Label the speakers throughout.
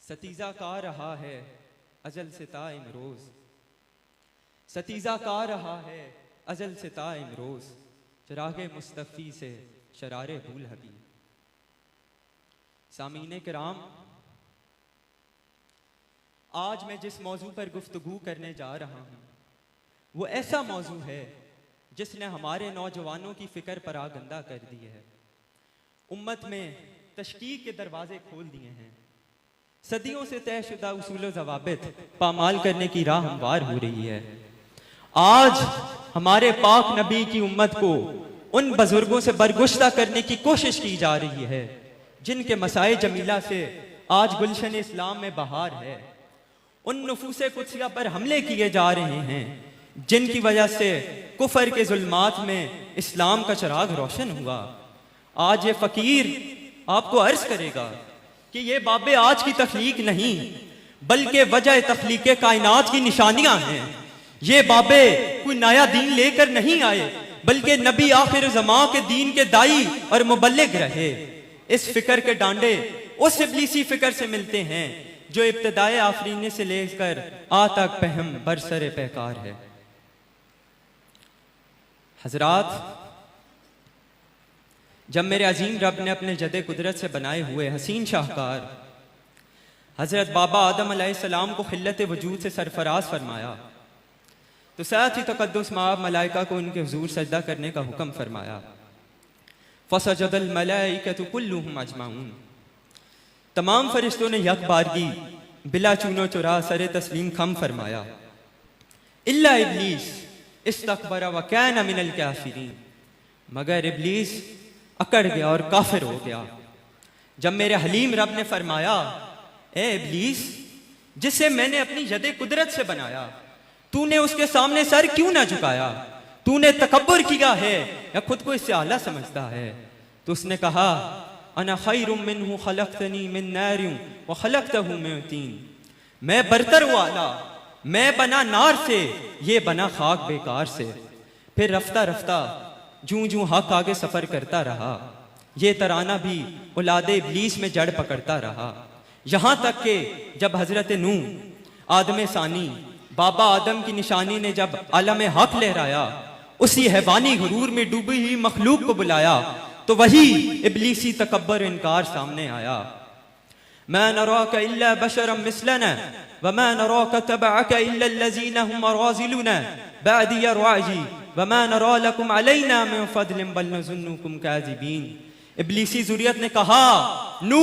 Speaker 1: सतीजा का रहा है अजल से ता इमरोज, सतीजा का रहा है अजल से ता इमरोज, चिरागे मुस्तफ़ी से शरारे भूल हबी। सामीने किराम, आज मैं जिस मौजू पर गुफ्तगू करने जा रहा हूँ वो ऐसा मौजू है जिसने हमारे नौजवानों की फिक्र परागंदा कर दी है, उम्मत में तशकीक के दरवाजे खोल दिए हैं। सदियों से तयशुदा उसूल ज़वाबित पामाल करने की राह हमवार हो रही है। आज हमारे पाक नबी की उम्मत को उन बुजुर्गों से बरगुश्ता करने की कोशिश की जा रही है जिनके मसाए जमीला से आज गुलशन इस्लाम में बहार है। उन नफूसे कुदसिया पर हमले किए जा रहे हैं जिनकी वजह से कुफर के जुल्मात में इस्लाम का चिराग रोशन हुआ। आज ये फकीर आपको अर्ज करेगा कि ये बाबे आज की तख्लीक नहीं बल्कि वजह तख्लीक कायनात की निशानियां हैं। ये बाबे कोई नया दीन लेकर नहीं आए बल्कि नबी आखिर ज़मां के दीन के दाई और मुबल्लिग रहे। इस फिक्र के डांडे उस इब्लीसी फिक्र से मिलते हैं जो इब्तिदाए आफरीने से लेकर आ तक पहम बरसरे पैकार है। हजरात, जब मेरे अजीम रब ने अपने जदे कुदरत से बनाए हुए हसीन शाहकार हजरत बाबा आदम अलैहिस्सलाम को खिल्लत वजूद से सरफराज फरमाया तो साथ ही तक़द्दुस माब मलाइका को उनके हुजूर सजदा करने का हुक्म फरमाया। फसजदल मलाइकतु कुल्लुहुम अजमाउन, तमाम फरिश्तों ने यक बारगी बिला चूनो चुरा सरे तस्लीम खम फरमाया। इल्ला इब्लीस इस्तकबरा व काना मिनल काफिरीन, मगर इब्लीस अकड़ गया और काफिर हो गया। जब मेरे हलीम रब ने फरमाया, ए इब्लीस, जिसे मैंने अपनी यदे कुदरत से बनाया, तूने उसके सामने सर क्यों ना झुकाया? तूने तकब्बुर किया है या खुद को इससे आला समझता है? तो उसने कहा, अना खैरुम मिन्हु खलक़तनी मिन नारिन व खलक़तहु मिन तीन, मैं बरतर हूँ आला, मैं बना नार से, ये बना खाक बेकार से। फिर रफ्ता रफ्ता जूं जूं हक आगे सफर करता रहा, ये तराना भी औलादे इब्लीस में जड़ पकड़ता रहा। यहां तक के जब हजरत नूह आदम सानी बाबा आदम की निशानी ने जब आलम हक लहराया, उसी हैवानी गुरूर में डूबी हुई मखलूक को बुलाया तो वही इब्लीसी तकब्बर इनकार सामने आया। मा नराका इल्ला बशरम मिसलना व मा नराका तबअका इल्ला allazina हुम अराज़िलुना बअदी यरवाजी व मा नरा लकुम अलैना मिन फदलिन बल नज़ुन्नुकुम काज़िबीन। इब्लीसी ज़ुरियत ने कहा, नू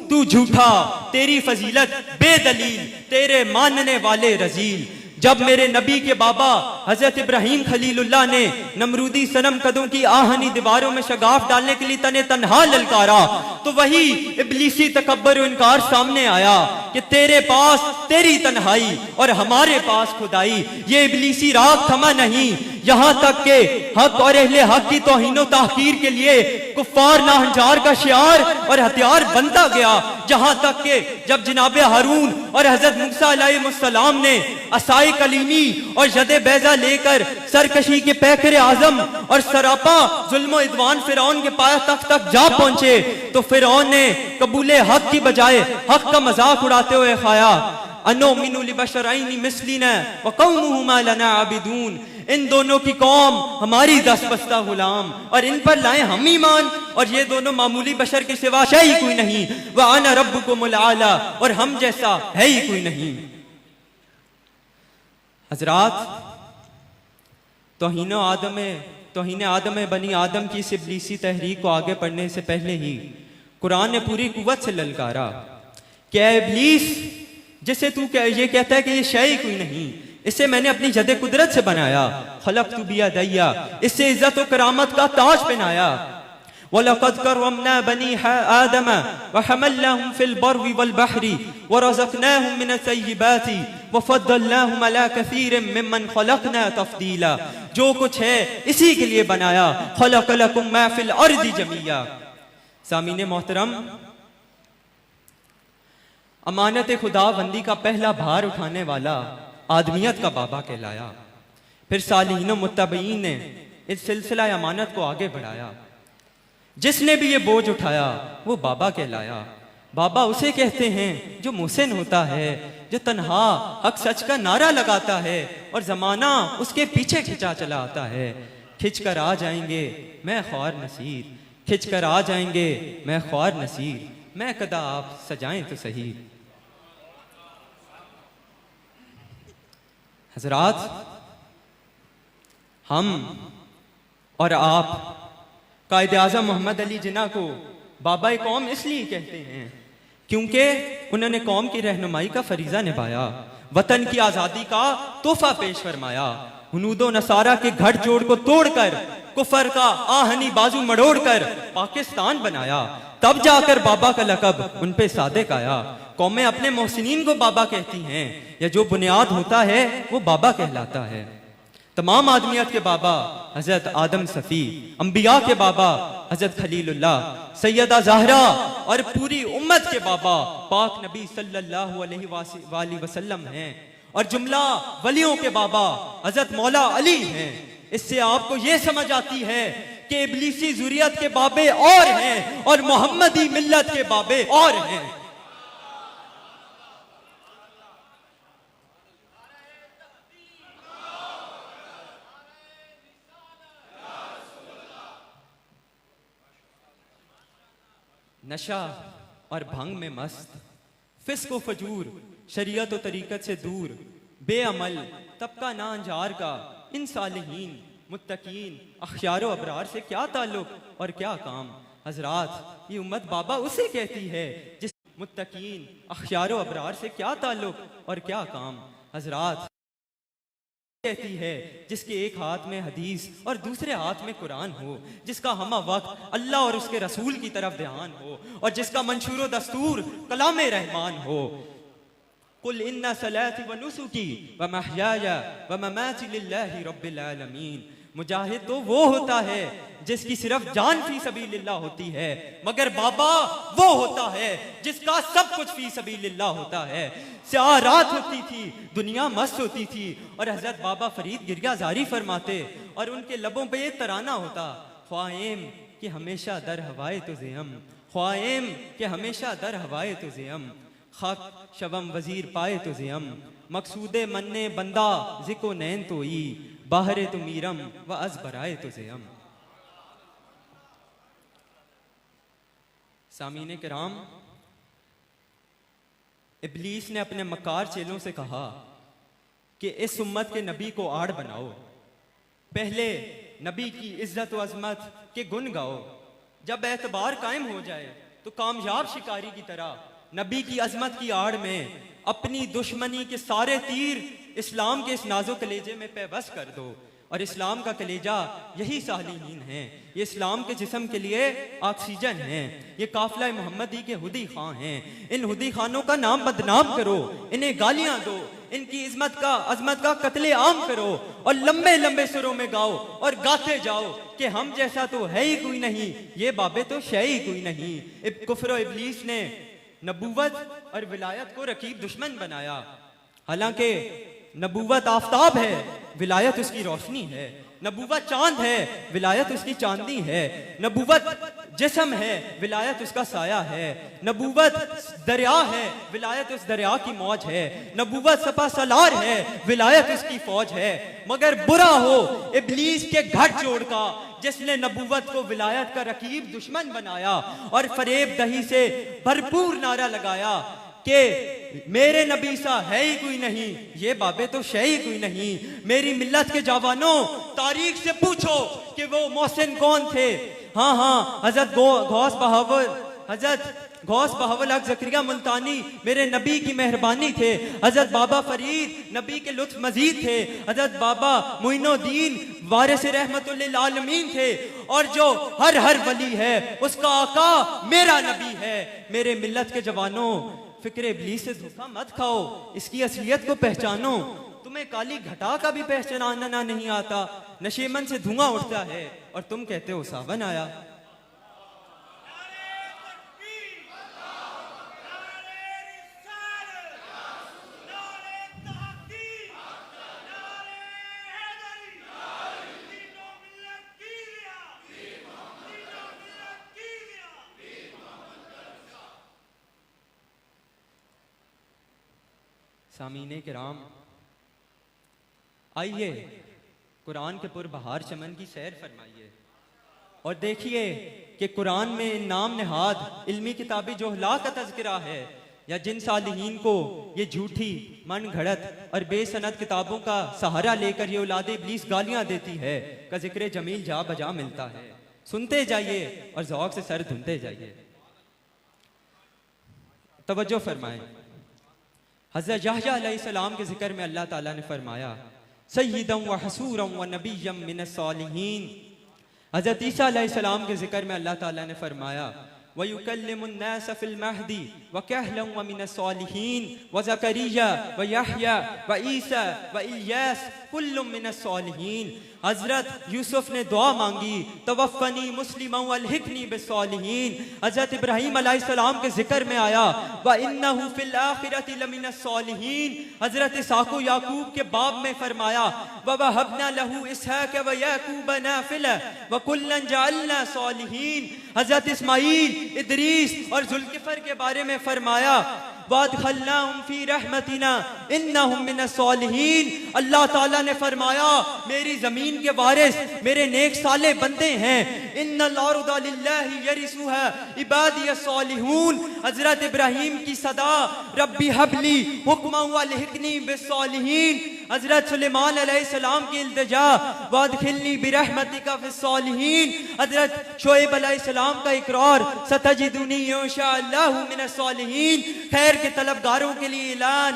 Speaker 1: तू झूठा, तेरी फजीलत बेदलील, तेरे मानने वाले रजील। जब मेरे नबी के बाबा हजरत इब्राहिम खलीलुल्लाह ने नमरूदी सनम कदों की आहनी दीवारों में शगाफ डालने के लिए तने तन्हा ललकारा तो वही इब्लीसी तकब्बर इनकार सामने आया कि तेरे पास तेरी तन्हाई और हमारे पास खुदाई। ये इब्लीसी राग थमा नहीं, यहाँ तक के हक और अहले हक की तौहीन व ताहकीर के लिए कुफ्फार नाहंजार का शियार और हथियार बनता गया। जहां तक के जब जनाबे हारून और हजरत मूसा अलैहिस्सलाम ने असाए कलीमी और यदे बैजा लेकर सरकशी के पैखरे आजम और सरापा जुल्म इदवान फिरौन के पाया तक जा पहुंचे तो फिरौन ने कबूले हक की बजाय हक का मजाक उड़ाते हुए खाया, अनो मिनु लिबशरैनि मिस्लिना व कौमुहुमा लना आबिदून, इन दोनों की कौम हमारी दस्तबस्ता गुलाम और इन पर लाए हम ईमान, और ये दोनों मामूली बशर के सिवा ही कोई नहीं। व अना रब्बुकुमुल आला, और हम जैसा है ही कोई नहीं। हजरात, तौहीन आदम बनी आदम की इस इब्लीसी तहरीक को आगे पढ़ने से पहले ही कुरान ने पूरी कुव्वत से ललकारा, क्या इब्लीस, जिसे तू ये कहता है कि ये शय कोई नहीं, इसे मैंने अपनी जदे कुदरत से बनाया, खलक़तु बियदैया, इससे इज्जत और करामत का ताज पहनाया। वलक़द कररमना बनी आदम व हमलनाहुम फिल बर्रि वल बहरी व रज़क़नाहुम मिनत तय्यिबाति व फ़द्दलनाहुम अला कसीरिम मिम्मन खलक़ना तफ़दीला। जो कुछ है इसी के लिए बनाया, खलक़ लकुम मा फिल अर्दि जमीया। सामीने मोहतरम, अमानत खुदाबंदी का पहला भार उठाने वाला आदमियत का बाबा कहलाया। फिर सालिहीन मुत्तबईन ने इस सिलसिला अमानत को आगे बढ़ाया। जिसने भी ये बोझ उठाया वो बाबा कहलाया। बाबा उसे कहते हैं जो मुहसिन होता है, जो तन्हा हक सच का नारा लगाता है और जमाना उसके पीछे खिंचा चला आता है। खिंच कर आ जाएंगे मैं ख्वार नसीर, खिंच कर आ जाएंगे मैं ख्वार नसीर, मैं कदा आप सजाएं तो सही। हजरात, हम और आप कायदे आज़म मोहम्मद अली जिन्ना को बाबा कौम इसलिए कहते हैं क्योंकि उन्होंने कौम की रहनुमाई का फरीजा निभाया, वतन की आज़ादी का तोहफा पेश फरमाया, हुनूदो नसारा के घट जोड़ को तोड़कर कुफर का आहनी बाजू मड़ोड़कर पाकिस्तान बनाया। तब जाकर बाबा का लकब उन पे सादिक आया। कौमें अपने मोहसिनीन को बाबा कहती हैं, या जो बुनियाद होता है वो बाबा कहलाता है। तमाम आदमियत के बाबा हजरत आदम सफ़ी, अंबिया के बाबा हजरत खलीलुल्लाह, सैयदा ज़हरा और पूरी उम्मत के बाबा पाक नबी सल्लल्लाहु अलैहि वसल्लम हैं, और जुमला वलियों के बाबा हजरत मौला अली हैं। इससे आपको ये समझ आती है कि इब्लीसी ज़ुरियत के बाबे और हैं और मोहम्मदी मिल्लत के बाबे और हैं। नशा और भंग में मस्त, फिस्क व फजूर, शरीयत व तरीकत से दूर, बेअमल तबका ना अंजार का, इन सालिहीन मुत्तकीन अख्यारो अबरार से क्या ताल्लुक और क्या काम। हजरात, ये उम्मत बाबा उसे कहती है जिस मुत्तकीन अख्यारो अबरार से क्या ताल्लुक और क्या काम। हजरात कहती है जिसके एक हाथ में हदीस और दूसरे हाथ में कुरान हो, जिसका हमा वक्त अल्लाह और उसके रसूल की तरफ ध्यान हो, और जिसका मंशूर दस्तूर कलामे रहमान हो। कुल इन्ना सलाती व नुसुकी व महयाया व ममाती लिल्लाहि रब्बिल आलमीन। मुजाहिद तो वो होता है जिसकी सिर्फ जान फी सबीलिल्लाह होती है, मगर बाबा वो होता है जिसका सब कुछ फी सबीलिल्लाह होता है। स्याह रात होती थी, दुनिया मस्त होती थी, और हजरत बाबा फरीद गिरिया जारी फरमाते और उनके लबों पे ये तराना होता, ख्वाएम कि हमेशा दर हवाए तुझे हम, ख्वाएम कि हमेशा दर हवाए तुझे हम, खक शबम वजीर पाए तुझे हम, मकसूदे मन्ने बंदा जिको नैन तोई, बाहरे तो मीरम व अज बराए तुझे हम। सामीने किराम, इब्लीस ने अपने मकार चेलों से कहा कि इस उम्मत के नबी को आड़ बनाओ, पहले नबी की इज्जत व अजमत के गुण गाओ, जब एतबार कायम हो जाए तो कामयाब शिकारी की तरह नबी की अजमत की आड़ में अपनी दुश्मनी के सारे तीर इस्लाम के इस नाजो कलेजे में पेबस कर दो। और इस्लाम का कलेजा यही सालिहीन है, ये इस्लाम के जिस्म के लिए ऑक्सीजन है, ये काफिला मोहम्मदी के हुदी खां हैं। इन हुदी खानों का नाम बदनाम करो, इन्हें गालियां दो, इनकी अजमत का कत्ले आम करो, और लंबे लंबे सुरों में गाओ और गाते जाओ कि हम जैसा तो है ही कोई नहीं, ये बाबे तो शय ही कोई नहीं। कुफ्र इब्लीस ने नबूवत और विलायत को रकीब दुश्मन बनाया, हालांकि नबूवत आफताब है, विलायत उसकी रोशनी है। नबूवत चांद है, विलायत उसकी चांदनी है। नबूवत जिस्म है, विलायत उसका साया है। नबूवत दरिया है, विलायत उस दरिया की मौज है। नबूवत सपा सलार है, विलायत उसकी फौज है। मगर बुरा हो इब्लीस के घट जोड़ का, जिसने नबूवत को विलायत का रकीब दुश्मन बनाया और फरेब दही से भरपूर नारा लगाया कि मेरे नबी सा है ही कोई नहीं, ये बाबे तो शय ही कोई नहीं। मेरी मिल्लत के जवानों, तारीख से पूछो कि वो मोहसिन कौन थे। हाँ हाँ, हजरत गौस बहावल हक ज़करिया मुल्तानी मेरे नबी की मेहरबानी थे। हजरत बाबा फरीद नबी के लुत्फ मजीद थे। हजरत बाबा मुइनुद्दीन वारिस रहमतुल लिल आलमीन थे। और जो हर वली है उसका आका मेरा नबी है। मेरे मिल्लत के जवानों, फिक्र इब्लीस से धोखा मत खाओ, इसकी असलियत को पहचानो। तुम्हें काली घटा का भी पहचानना नहीं आता, नशेमन से धुआं उठता है और तुम कहते हो सावन आया। सामीने किराम, आइए कुरान के पुरबहार चमन की सैर फरमाइए और देखिए कि कुरान में नाम नहाद इल्मी किताबी जोहला का तज़किरा है या जिन सालिहीन को ये झूठी मन घड़त और बेसनद किताबों का सहारा लेकर ये औलाद इब्लीस गालियां देती है का जिक्र जमील जा बजा मिलता है। सुनते जाइए और ज़ौक़ से सर धुनते जाइए। तवज्जो फरमाएं, हज़रत यहया अलैहिस्सलाम के जिक्र में अल्लाह ताला ने फरमाया सय्यिदन व हसूरन व नबिय्यन मिनस सालिहीन। हज़रत ईसा अलैहिस्सलाम के जिक्र में अल्लाह ताला ने फरमाया व युकल्लिमुन नास फिल महदी व कहलन व मिनस सालिहीन व ज़करिया व यहया व ईसा व इल्यास कुल्लुम मिनस सालिहीन। हजरत यूसुफ ने दुआ मांगी तवफ़नी मुस्लिमा व अलहिक़नी बिस्सालिहीन। हजरत इब्राहीम अलैहिस्सलाम के जिक्र में आया व इन्नहु फिल आखिरति लमिनस सालिहीन। हजरत इसहाक़ याकूब के बाब में फरमाया व वहबना लहू इसहाक़ व याकूब नाफ़िला व कुल्लन जअलना सालिहीन। हजरत इस्माईल, इदरीस और जुल्किफर के बारे में फरमाया वादखलनाहुम फी रहमतिना इन्नहुम मिनस सालिहीन। अल्लाह ताला ने फरमाया मेरी जमीन के वारिस मेरे नेक साले बंदे हैं। इन्नल अर्दा लिल्लाहि यरिसुहा इबादियस सालिहून। हजरत इब्राहीम की सदा रब्बी हबली हुक्मन व अलहिक़नी बिस्सालिहीन। हजरत सुलेमान अलैहिस्सलाम की इल्तिजा वादखिलनी बिरहमतिका फिस सालिहीन। हजरत शोएब अलैहिस्सलाम का इकरार सतजिदुनी इंशाअल्लाहु मिनस सालिहीन। खैर के तलबगारों के लिए ऐलान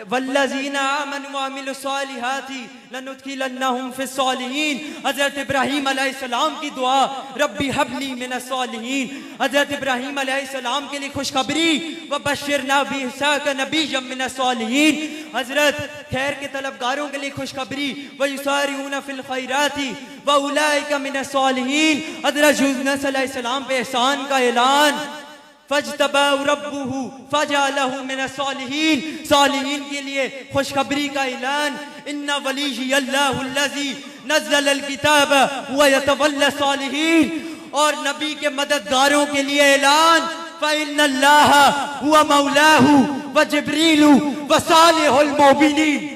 Speaker 1: वल्लज़ीना आमनु व अमिलुस सालिहाति लनुदखिलन्नहुम फिस सालिहीन। हजरत इब्राहीम अलैहिस्सलाम की दुआ रब्बी हबली मिनस सालिहीन। हजरत इब्राहीम अलैहिस्सलाम के लिए खुशखबरी व बश्शिरना बिइसाक नबिय्यन मिनस सालिहीन। हजरत खैर के तलबगारों के लिए खुशखबरी व युसारिऊना फिल खैराति व उलाइका मिनस सालिहीन। हजरत यूनुस अलैहिस्सलाम पे एहसान का ऐलान फज्तबाहु रब्बुहु फजअलहु मिनस सालिहीन। सालिहीन के लिए खुशखबरी का ऐलान इन्ना वलिय्यल्लाहु अल्लज़ी नज़्ज़लल किताब व यतवल्ला सालिहीन। और नबी के मददगारों के लिए ऐलान फ़इन्नल्लाह हुवा मौलाहु व जिब्रीलु व सालिहुल मोमिनीन।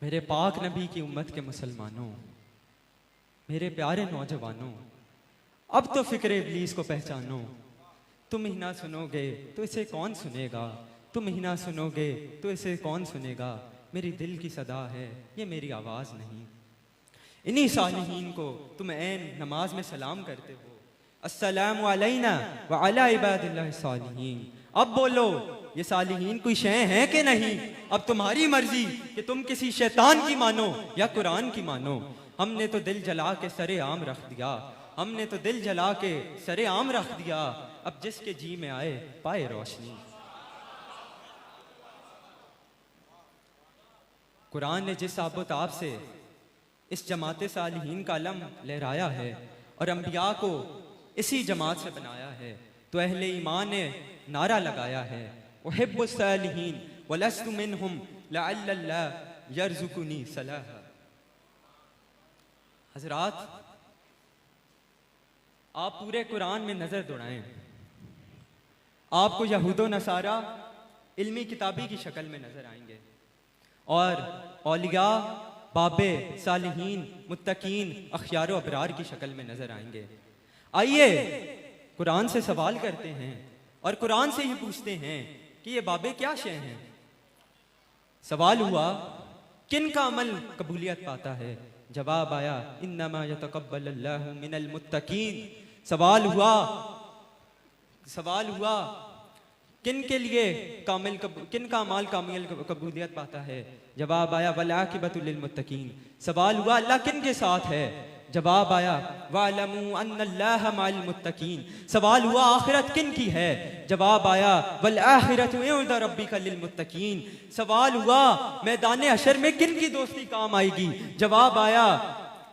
Speaker 1: मेरे पाक नबी की उम्मत के मुसलमानों, मेरे प्यारे नौजवानों, अब तो फिक्र इब्लीस को पहचानो। तुम ही ना सुनोगे तो इसे कौन सुनेगा, तुम ही ना सुनोगे तो इसे कौन सुनेगा। मेरी दिल की सदा है ये मेरी आवाज़ नहीं। इन्हीं सालिहीन को तुम ऐन नमाज में सलाम करते हो अस्सलामु अलैना व अला इबादिल्लाहिस सालिहीन। अब बोलो ये सालिहीन कोई शय है कि नहीं। अब तुम्हारी मर्जी कि तुम किसी शैतान की मानो या कुरान की मानो। हमने तो दिल जला के सरे आम रख दिया, हमने तो दिल जला के सरे आम रख दिया। अब जिसके जी में आए पाए रोशनी। कुरान ने जिस आबोताब से इस जमात सालिहीन का अलम लहराया है और अंबिया को इसी जमात से बनाया है, तो अहले ईमान ने नारा लगाया है उहिब्बुस सालिहीन वलस्तु मिनहुम लअल्लल्लाह यरज़ुकुनी सलाह। हजरात, आप पूरे कुरान में नजर दौड़ाएं, आपको यहूदो नसारा इल्मी किताबी की शक्ल में नजर आएंगे और औलिया, बाबे, सालिहीन, मुत्तकीन, अखयार व अबरार की शक्ल में नजर आएंगे। आइए कुरान से सवाल करते हैं और कुरान से ही पूछते हैं कि ये बाबे क्या शय हैं। सवाल हुआ किन का अमल कबूलियत पाता है। जवाब आया इन्नमा यतक़ब्बलुल्लाहु मिनल मुत्तकीन। सवाल हुआ किन के लिए किन का अमाल कामिल कबूलियत पाता है? जवाब आया वल-आक़िबतु लिल-मुत्तक़ीन। सवाल हुआ अल्लाह किन के साथ है? जवाब आया वअलमू अन्नल्लाह मअल मुत्तक़ीन। सवाल हुआ आखिरत किन की है? जवाब आया वल आखिरतु इंदा रब्बिका लिल मुत्तक़ीन। सवाल हुआ मैदान हशर में किन की दोस्ती काम आएगी? जवाब आया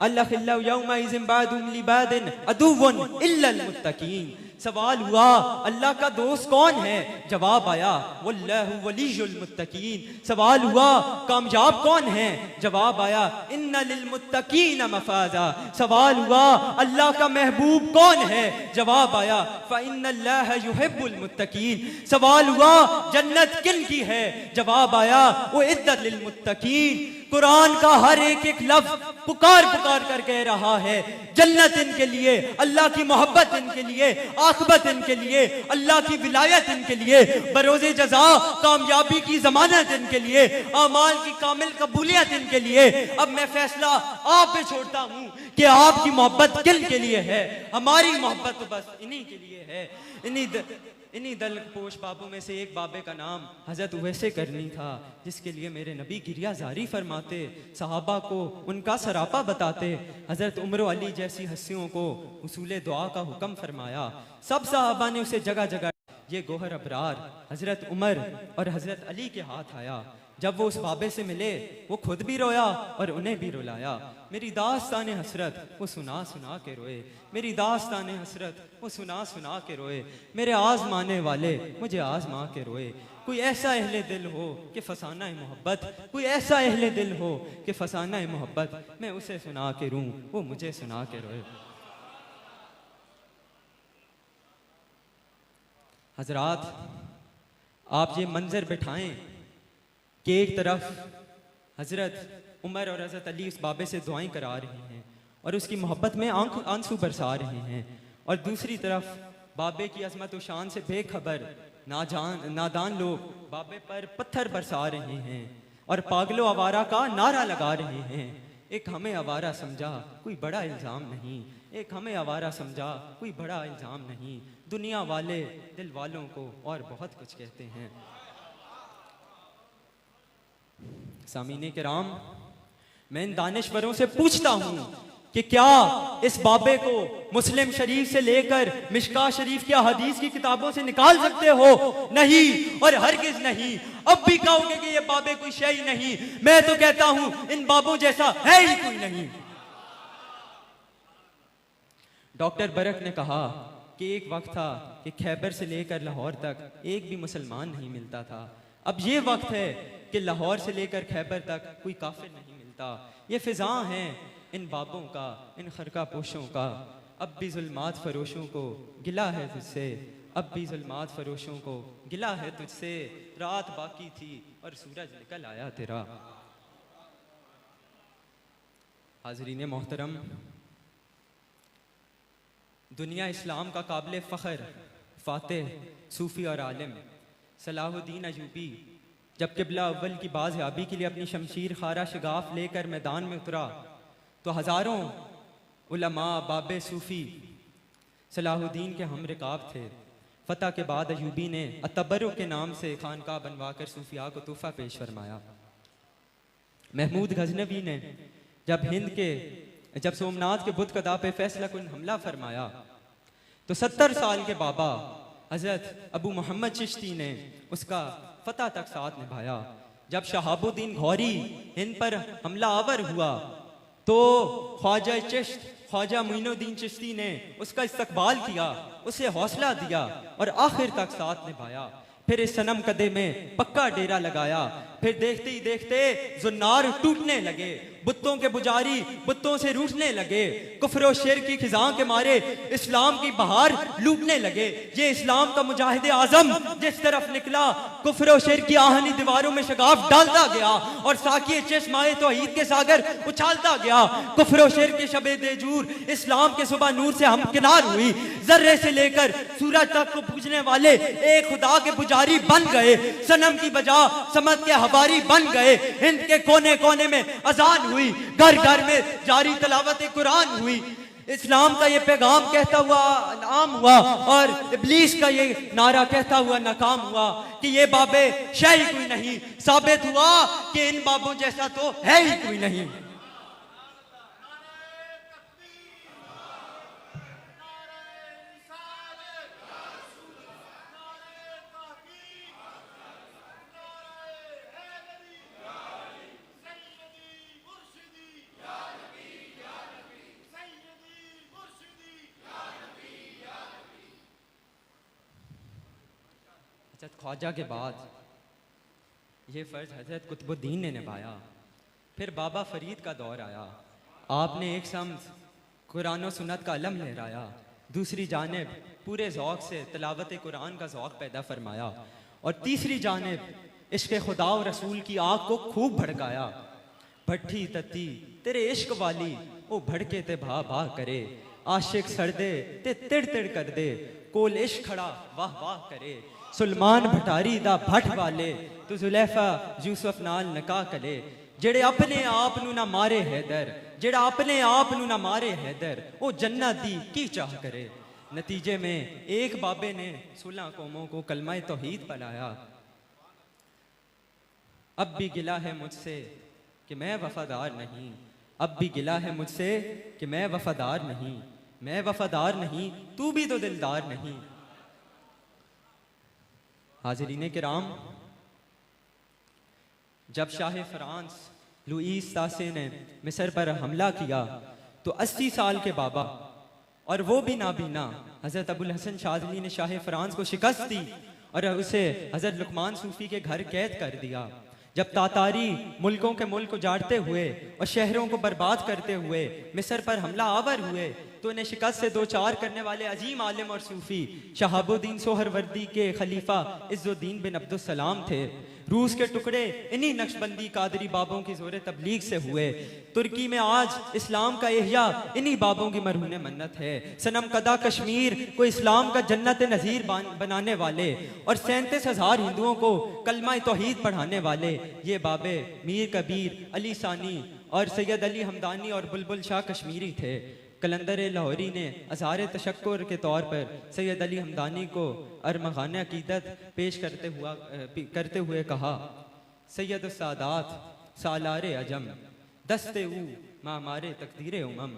Speaker 1: अल्लाखिल्लाहु यौमा इज़िन बादुम लिबादिन अदुव्वन इल्लल मुत्तक़ीन। सवाल हुआ अल्लाह का दोस्त कौन है? जवाब आया वल्लाहु वलियुल मुत्तक़ीन। सवाल हुआ कामयाब कौन है? जवाब आया इन्ना लिल मुत्तक़ीन मफ़ाज़ा। सवाल हुआ अल्लाह का महबूब कौन है? जवाब आया फ़इन्नल्लाह युहिब्बुल मुत्तक़ीन। सवाल हुआ जन्नत किन की है? जवाब आया उइद्दत लिल मुत्तक़ीन। कुरान का हर एक लफ्ज पुकार पुकार कर कह रहा है जन्नत इनके लिए, अल्लाह की मोहब्बत इनके लिए, आखिबत इनके लिए, अल्लाह की विलायत इनके लिए, बरोज़े जज़ा कामयाबी की जमानत इनके लिए, अमाल की कामिल कबूलियत इनके लिए। अब मैं फैसला आप पे छोड़ता हूँ कि आपकी मोहब्बत किन के लिए है। हमारी मोहब्बत तो बस इन्हीं के लिए है। इन्हीं दल पोश बाबों में से एक बाबे का नाम हज़रत उवैसे करनी था, जिसके लिए मेरे नबी गिरिया जारी फरमाते, सहाबा को उनका सरापा बताते। हज़रत उमर अली जैसी हस्तियों को उसूले दुआ का हुक्म फरमाया। सब सहाबा ने उसे जगह जगह ये गोहर अबरार हज़रत उमर और हज़रत अली के हाथ आया। जब वो उस बाबे से मिले वो खुद भी रोया और उन्हें भी रुलाया। मेरी दास्तान हसरत वो सुना सुना के रोए, मेरी दास्तान हसरत वो सुना सुना के रोए। मेरे आजमाने वाले मुझे आजमा के रोए। कोई ऐसा अहले दिल हो कि फसाना मोहब्बत, कोई ऐसा अहले दिल हो कि फसाना मोहब्बत, मैं उसे सुना के रूं वो मुझे सुना के रोए। हजरात, आप ये मंजर बिठाएं कि एक तरफ हजरत उमर और हजरत अली उस बाबे से दुआएं करा रहे हैं और उसकी मोहब्बत में आंसू बरसा रहे हैं, और दूसरी तरफ बाबे की अजमत व शान से बेखबर नादान लोग बाबे पर पत्थर बरसा रहे हैं और पागलो आवारा का नारा लगा रहे हैं। एक हमें आवारा समझा कोई बड़ा इल्ज़ाम नहीं, एक हमें आवारा समझा कोई बड़ा इल्ज़ाम नहीं। दुनिया वाले दिल वालों को और बहुत कुछ कहते हैं। सामीने किराम, मैं इन दानिश्वरों से पूछता हूँ कि क्या इस बाबे को मुस्लिम शरीफ से लेकर मिशका शरीफ की हदीस की किताबों से निकाल सकते हो? नहीं, और हरगिज नहीं। अब भी कहोगे कि ये बाबे कोई शय ही नहीं, मैं तो कहता हूँ इन बाबों जैसा है ही कोई नहीं। डॉक्टर बरक ने कहा कि एक वक्त था कि खैबर से लेकर लाहौर तक एक भी मुसलमान नहीं मिलता था। अब ये वक्त है कि लाहौर से लेकर खैबर तक कोई काफिर नहीं मिलता। ये फिजा है इन बाबों का, इन खरका पोशों का। अब भी जुल्मात फरोशों को गिला है तुझसे, अब भी जुल्मात फरोशों को गिला है तुझसे। रात बाकी थी और सूरज निकल आया तेरा। हाज़रीन मोहतरम, दुनिया इस्लाम का काबिल फ़ख्र फ़ातिह, सूफ़ी और आलिम सलाहुद्दीन अयूबी जब क़िबला अव्वल की बाज़याबी के लिए अपनी शमशीर खारा शगाफ लेकर मैदान में उतरा तो हज़ारों उलमा बाबे सूफ़ी सलाहुद्दीन के हम रिकाब थे। फ़तह के बाद अयूबी ने अतबरु के नाम से खानका बनवा कर सूफिया को तोहफ़ा पेश फरमाया। महमूद गजनवी ने जब सोमनाथ के बुत कदा पे फैसला कुन हमला फरमाया तो 70 साल के बाबा हज़रत अबू मोहम्मद चिश्ती ने उसका फतह तक साथ निभाया। जब शहाबुद्दीन गौरी हिंद पर हमला आवर हुआ तो ख्वाजा मोइनुद्दीन चिश्ती ने उसका इस्तकबाल किया, उसे हौसला दिया और आखिर तक साथ निभाया। फिर इस सनम कदे में पक्का डेरा लगाया। फिर देखते ही देखते जुन्नार टूटने लगे, बुत्तों के पुजारी बुत्तों से रूठने लगे, कुफ्र और शिर्क की खिज़ां के मारे इस्लाम की बहार लूटने लगे। ये इस्लाम का मुजाहिद आजम जिस तरफ निकला, कुफ्र और शिर्क की आहनी दीवारों में शगाफ डालता गया और साकी चश्माए तौहीद के सागर उछालता गया। कुफ्र और शिर्क के शबे देजूर इस्लाम के सुबह नूर से हमकिनार हुई। जर्रे से लेकर सूरज तक को पूजने वाले एक खुदा के पुजारी बन गए, सनम की बजा समत के हवारी बन गए। हिंद के कोने कोने में अजान हुई, घर घर में जारी तलावत कुरान हुई। इस्लाम का ये पैगाम कहता हुआ नाम हुआ और इब्लीस का ये नारा कहता हुआ नाकाम हुआ कि ये बाबे शाही कोई नहीं। साबित हुआ कि इन बाबों जैसा तो है ही कोई नहीं। ख्वाजा के बाद ये फ़र्ज हज़रत कुतुबुद्दीन ने निभाया। फिर बाबा फरीद का दौर आया। आपने एक समत कुरान और सुन्नत का अलम लहराया, दूसरी जानिब पूरे ज़ौक़ से तिलावत कुरान का ज़ौक़ पैदा फरमाया और तीसरी जानिब इश्क़ खुदा और रसूल की आग को खूब भड़काया। भट्ठी तत्ती तेरे इश्क वाली वो भड़के ते भा भा करे, आशिक सरदे ते तिड़ तिड़ कर दे, कोल इश्क खड़ा वाह वाह करे। सुलमान भटारी दा भट वाले तू जुलैफा यूसुफ नाल नका कले, जेड़े अपने आप नू ना मारे हैदर, जेड़ा अपने आप नू ना मारे हैदर, वो जन्नत दी की चाह करे। नतीजे में एक बाबे ने 16 कौमों को कलमा तौहीद पढ़ाया। अब भी गिला है मुझसे कि मैं वफादार नहीं, अब भी गिला है मुझसे कि मैं वफादार नहीं, मैं वफादार नहीं तू भी तो दिलदार नहीं। हाज़रीन किराम, जब शाह फ्रांस लुईस सासे ने मिस्र पर हमला किया तो 80 साल के बाबा और वो भी नाबीना हज़रत अबुल हसन शाज़ली ने शाह फ्रांस को शिकस्त दी और उसे हज़रत लुकमान सूफ़ी के घर कैद कर दिया। जब तातारी मुल्कों के मुल्क उजाड़ते हुए और शहरों को बर्बाद करते हुए मिस्र पर हमला आवर हुए तो उन्हें शिकस्त से दो चार करने वाले अजीम आलिम और सूफी शहाबुद्दीन सोहरवर्दी के खलीफा इज़्ज़ुद्दीन बिन अब्दुस्सलाम थे। रूस के टुकड़े इन्हीं नक्शबंदी कादरी बाबों की जोर तबलीग से हुए। तुर्की में आज इस्लाम का एहया इन्हीं बाबों की मरहून मन्नत है। सनम कदा कश्मीर को इस्लाम का जन्नत नज़ीर बनाने वाले और 37,000 हिंदुओं को कलमा तौहीद पढ़ाने वाले ये बाबे मीर कबीर, अली सानी और सैयद अली हमदानी और बुलबुल शाह कश्मीरी थे। कलंदर लाहौरी ने अज़हार तशक्कुर के तौर पर सैयद अली हमदानी को अरमग़ान अक़ीदत पेश करते हुए कहा, सैयद सादात सालारे अजम दस्ते ऊ मामारे तकदीर उमम।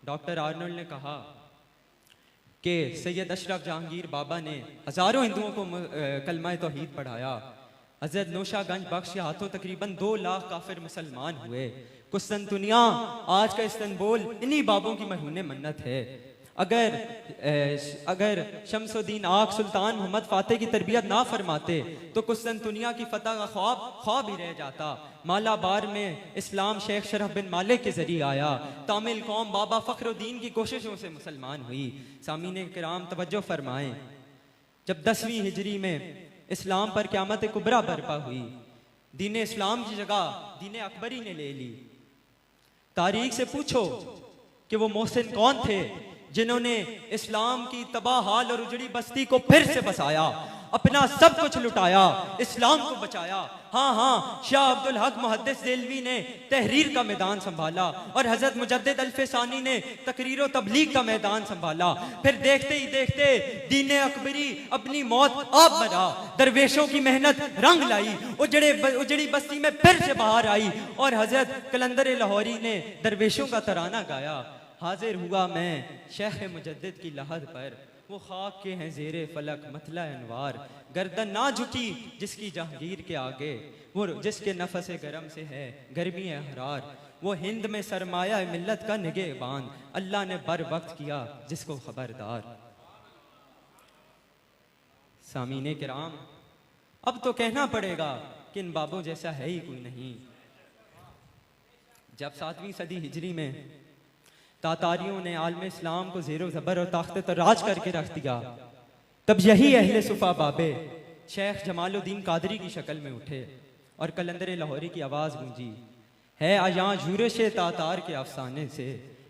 Speaker 1: डॉक्टर आर्नल्ड ने कहा कि सैयद अशरफ जहांगीर बाबा ने हज़ारों हिंदुओं को कलमा तौहीद पढ़ाया। हज़रत नौशागंज बख्श के हाथों तकरीबन 2 लाख काफिर मुसलमान हुए। कुस्तुनतुनिया आज का इस्तांबुल इन्हीं बाबों की मरहून मन्नत है। अगर शमसुद्दीन आग सुल्तान मोहम्मद फातेह की तरबियत ना फरमाते तो कुस्तुनतुनिया की फतह का ख्वाब ही रह जाता। मालाबार में इस्लाम शेख शरफ बिन मालिक के जरिए आया। तामिल कौम बाबा फ़खरुद्दीन की कोशिशों से मुसलमान हुई। सामीने किराम तवज्जो फरमाएं, जब 10वीं हिजरी में इस्लाम पर क़यामत कुबरा बर्पा हुई, दीन इस्लाम की जगह दीन अकबरी ने ले ली। तारीख से पूछो कि वो मोहसिन कौन थे जिन्होंने इस्लाम की तबाह हाल और उजड़ी बस्ती को फिर से बसाया, अपना सब कुछ लुटाया, इस्लाम को बचाया। हाँ हाँ, शाह अब्दुल हक मुहद्दिस देलवी ने तहरीर का मैदान संभाला और हजरत मुजद्दिद अल्फसानी ने तकरीर और तबलीग का मैदान संभाला। फिर देखते ही देखते दीन अकबरी अपनी मौत आप मरा, दरवेशों की मेहनत रंग लाई, उजड़ी बस्ती में फिर से बाहर आई और हजरत कलंदर लाहौरी ने दरवेशों का तराना गाया। हाजिर हुआ मैं शेख मुजद्दिद की लहद पर, वो खाक के हैं ज़ेरे फलक मतला अनवार, गर्दन ना झुकी जिसकी जहांगीर के आगे, वो जिसके नफस गरम से है गर्मी हरार, वो हिंद में सरमाया मिल्लत का निगहबान, अल्लाह ने बर वक्त किया जिसको खबरदार। सामीने किराम, अब तो कहना पड़ेगा कि इन बाबों जैसा है ही कोई नहीं। जब 7वीं सदी हिजरी में तातारियों ने आलम इस्लाम को ज़ेरो ज़बर और ताकत तो राज करके रख दिया, तब यही अहले सुफा बाबे शेख जमालुद्दीन कादरी की शक्ल में उठे और कलंदर लाहौरी की आवाज़ गूंजी, है आयां यूरश तातार के अफसाने से,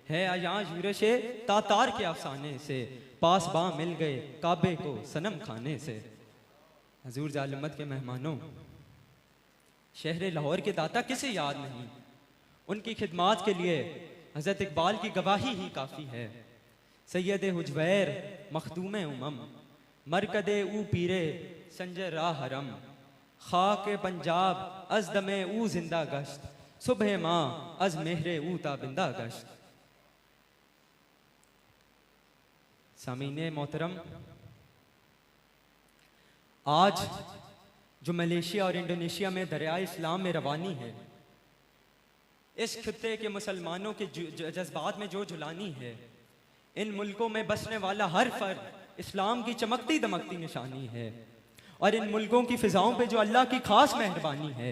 Speaker 1: है आयां यूरश तातार के अफसाने से, पास बाँ मिल गए काबे को सनम खाने से। हजूर जालमत के मेहमानों, शहर लाहौर के दाता किसे याद नहीं, उनकी खिदमात के लिए हजरत इकबाल की गवाही ही काफ़ी है। सैयद हुजवैर मखदूम उमम, मरकदे ऊ पीरे संजय राह हरम, खाक पंजाब अज दमे ऊ जिंदा गश्त, सुबह माँ अज मेहरे ऊ ताबिंदा गश्त। सामीने मोहतरम, आज जो मलेशिया और इंडोनेशिया में दरियाए इस्लाम में रवानी है, इस खित्ते के मुसलमानों के जज्बात में जो जुलानी है, इन मुल्कों में बसने वाला हर फर्द इस्लाम की चमकती दमकती निशानी है। और इन मुल्कों की फिजाओं पे जो अल्लाह की खास मेहरबानी है,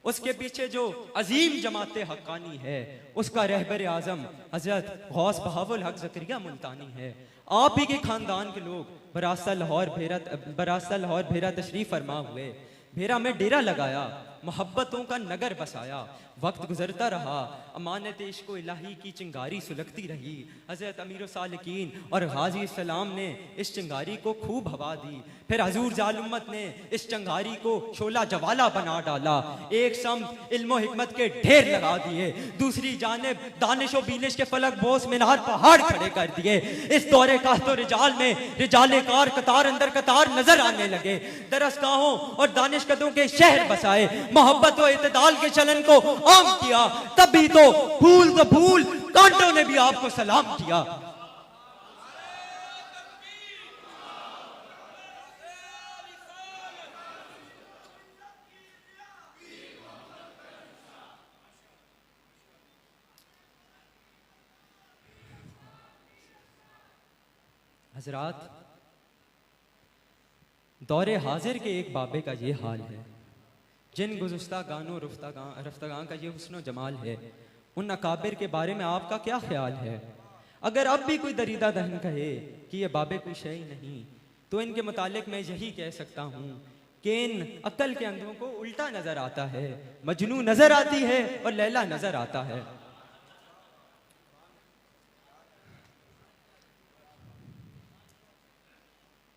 Speaker 1: उसके पीछे जो अजीम जमात हक्कानी है, उसका रहबर आजम हजरत गौस बहावुल हक ज़करिया मुल्तानी है। आप ही के खानदान के लोग बरास्ता लाहौर भेरा तशरीफ फरमा हुए, भेरा में डेरा लगाया, मोहब्बतों का नगर बसाया। वक्त गुजरता रहा, अमानत इश्क़ इलाही की चिंगारी सुलगती रही। हज़रत अमीर सालिकीन और गाजी सलाम ने इस चिंगारी को खूब हवा दी। फिर हजूर जालुम्मत ने इस चिंगारी को शोला जवाला बना डाला। एक समत इल्म हिकमत के ढेर लगा दिए, दूसरी जानिब दानिश व बीनिश के फलक बोस मीनार पहाड़ खड़े कर दिए। इस दौरे कास्तो रिजाल में रिजाले कार कतार अंदर कतार नजर आने लगे। दरसगाहों और दानिश कदों के शहर बसाए, मोहब्बत व इत्तेदाल के चलन को आम किया। तभी तो फूल कांटों ने भी आपको सलाम किया। हजरात, दौरे हाजिर के एक बाबे का ये हाल है, जिन गुज़श्ता गानों रफ्तागां का ये हुस्न जमाल है, उन अकाबिर के बारे में आपका क्या ख्याल है? अगर अब भी कोई दरीदा दहन कहे कि ये बाबे कोई शय नहीं, तो इनके मुतालिक मैं यही कह सकता हूँ कि इन अक्ल के अंधों को उल्टा नजर आता है। मजनू नजर आती है और लैला नजर आता है।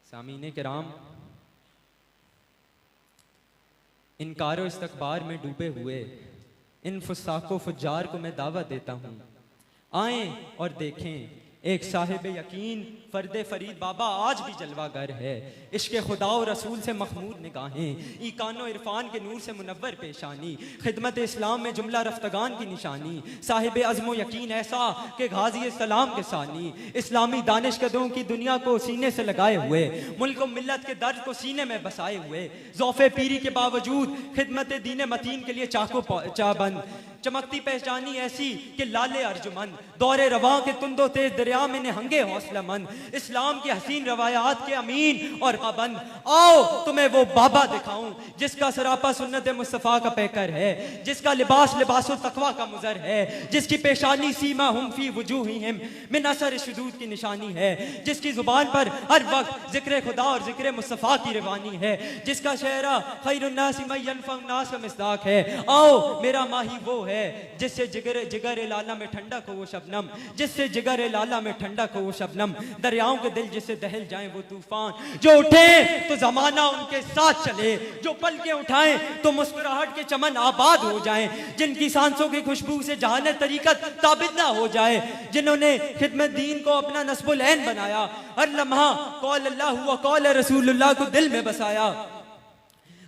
Speaker 1: सामीने किराम, इनकारो इस्तकबार में डूबे हुए इन फुस्साको फुज्जार को मैं दावत देता हूँ, आएं और देखें एक साहिब यकीन फर्दे फरीद बाबा आज भी जलवागर है। इश्क़ खुदा और रसूल से मखमूर निगाहें, ईकानो इरफान के नूर से मुनव्वर पेशानी, खिदमत इस्लाम में जुमला रफ्तगान की निशानी, साहिब अज़्मो यकीन ऐसा के गाजी सलाम के सानी, इस्लामी दानिश कदों की दुनिया को सीने से लगाए हुए, मुल्क व मिल्लत के दर्द को सीने में बसाए हुए, ज़ौफ़े पीरी के बावजूद खिदमत दीन मतीन के लिए चाको चाबंद, चमकती पहचानी ऐसी कि लाले अर्जुमंद, दौरे रवां के तुंदो तेज दरिया में निहंगे हौसला मंद, इस्लाम की हसीन रवायात के अमीन और पाबंद। आओ तुम्हें वो बाबा दिखाऊं जिसका सरापा सुन्नत मुस्तफ़ा का पैकर है, जिसका लिबास लिबासो तकवा का मुजर है, जिसकी पेशानी सीमा हम फी वजूहिहिम मिन असर शुदूद की निशानी है, जिसकी जुबान पर हर वक्त जिक्र खुदा और जिक्र मुस्तफ़ा की रवानी है, जिसका शहरा खैरुन्नास मन यनफ़उ नास का मिस्दाक है। आओ मेरा माही वो है जिससे जिगर लाला में ठंडक हो वो शबनम, जिससे जिगर लाला में ठंडक हो वो शबनम, दरियाओं के दिल जिससे दहल जाएं वो तूफान, जो उठे तो जमाना उनके साथ चले, जो पल के उठाएं तो मुस्कुराहट के चमन आबाद हो जाएं, जिनकी सांसों की खुशबू से जहाने तरीकत ताबिद ना हो जाए, जिन्होंने खिदमत दीन को अपना नस्बुल ऐन बनाया, हर लम्हा कौल अल्लाह व कौल रसूलुल्लाह को दिल में बसाया,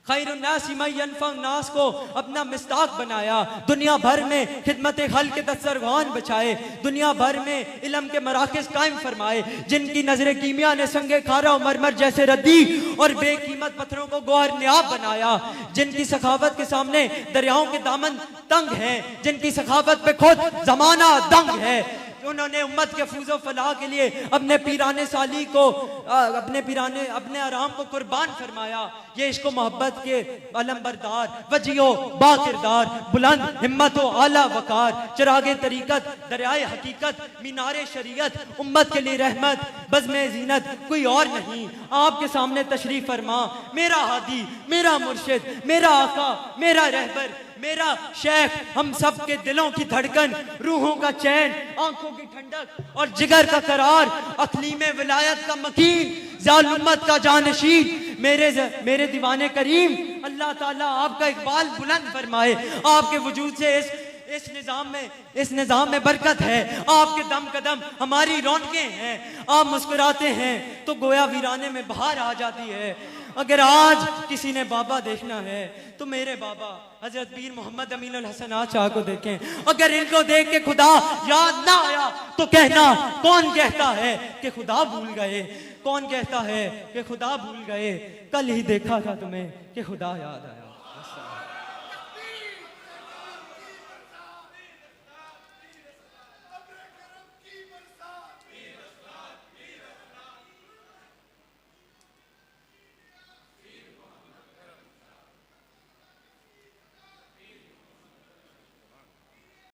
Speaker 1: खैरुन्नास मन यनफ़उ नास को अपना मिस्ताक बनाया, दुनिया भर में खिदमत खल के दस्तरखान बचाए, दुनिया भर में इल्म के मराकिज़ कायम फरमाए, जिनकी नजर कीमिया ने संगे खारा और मरमर जैसे रद्दी और बेकीमत पत्थरों को गौहर नियाब बनाया, जिनकी सखावत के सामने दरियाओं के दामन तंग हैं, जिनकी सखावत पे खुद जमाना दंग है, उन्होंने उम्मत के फूज़ो फलाह के लिए अपने पीराने साली को अपने आराम को कुर्बान फरमाया। ये इश्क़ मोहब्बत के अलम बरदार, वजियो बाकिरदार, बुलंद हिम्मत व आला वकार, चिरागे तरीकत, दरियाए हकीकत, मीनारे शरीयत, उम्मत के लिए रहमत, बज़्मे ज़ीनत कोई और नहीं। आपके सामने तशरीफ फरमा मेरा हादी, मेरा मुर्शिद, मेरा आका, मेरा रहबर, मेरा शेख, हम सब के दिलों की धड़कन, रूहों का चैन, आंखों की ठंडक और जिगर का करार, अक़लीम विलायत का मकीन, ज़ालुम्मत का जानशीन, मेरे दीवाने करीम, अल्लाह ताला आपका इकबाल बुलंद फरमाए, आपके वजूद से इस इस निजाम में बरकत है। आपके दम कदम हमारी रौनकें हैं। आप मुस्कुराते हैं तो गोया वीराने में बहार आ जाती है। अगर आज किसी ने बाबा देखना है तो मेरे बाबा हजरत पीर मोहम्मद अमीनुल हसन आचा को देखें। अगर इनको देख के खुदा याद ना आया तो कहना, कौन कहता है कि खुदा भूल गए? कौन कहता है कि खुदा भूल गए? कल ही देखा था तुम्हें कि खुदा याद आया।